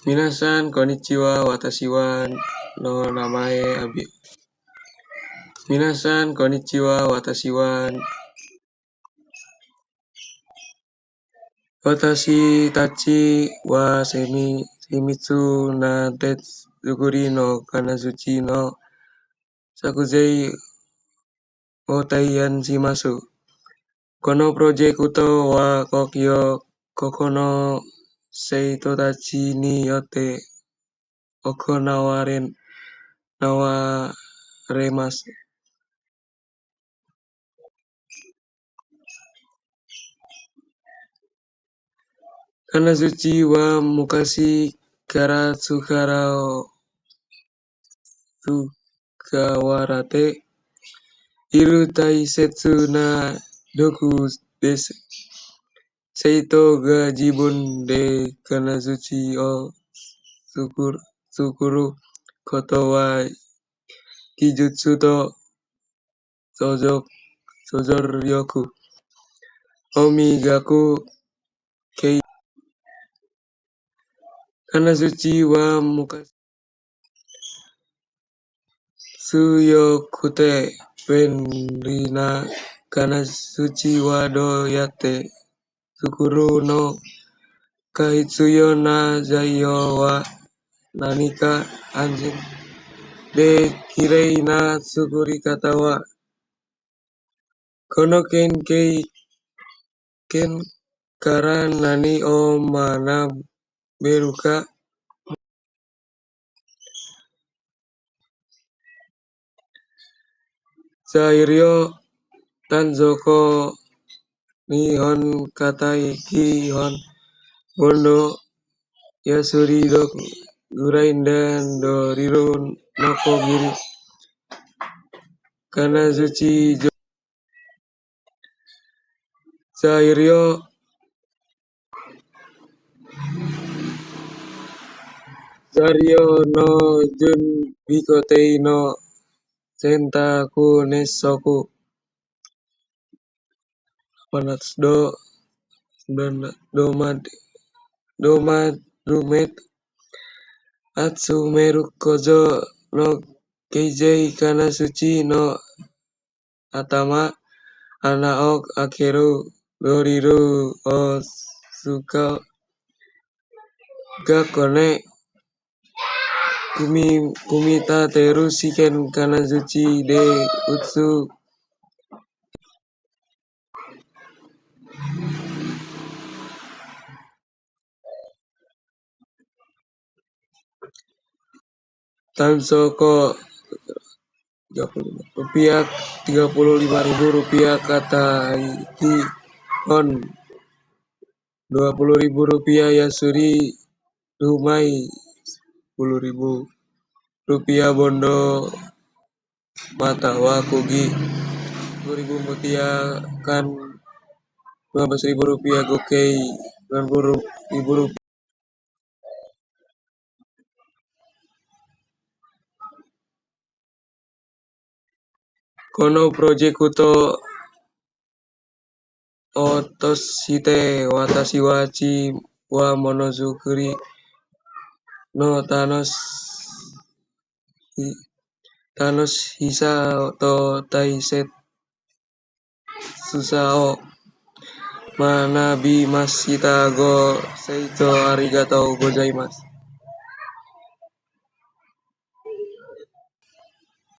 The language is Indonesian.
Minasan, konnichiwa, watashi wa no namae Minasan, konnichiwa, watashi tachi wa Shimizu na Tetsuguri no Kanazuchi no Sakuzei o Taiyan shimasu. Kono project wa Koko no Seitotachi ni yotte nawaremasu. Kanazuchi wa mukashi kara tsukawarate iru taisetsu na doku desu. Seito ga jibun de Kanazuchi o tsukuru koto wa kijutsu to sojoryoku omigaku kei. Kanazuchi wa mukashi tsuyokute benri na Kanazuchi wa do yatte tsukuru no kahitsuyo na zaiyo wa nanika anjin de kirei na tsukurikata wa kono ken kara nani o manaberu ka? Zairyo Tanzoko Nihon Katai Ki Hon Bondo Yasuri Doku Gurain dan Doriru Noko Giri Kanazuchi Zairyo no Jun Bikotei no Sentaku Nesoku 800 Domarumet Atsumeru Kozo no Keizei Kanazuchi no Atama Ana o Akeru Doriru o Tsuka ga Kone Kumitateru Shiken Kanazuchi de Utsu Tansoko rupiah 35.000 rupiah Kataiki Hon 20.000 rupiah Yasuri Dumai 10.000 rupiah Bondo Matawa Kugi 10.000 rupiah Kan 15.000 rupiah Gokei 90.000 rupiah. Kono project otoshite watashi wa monozukuri no hisa to taisetsusa o manabimashita go seicho arigatou gozaimasu.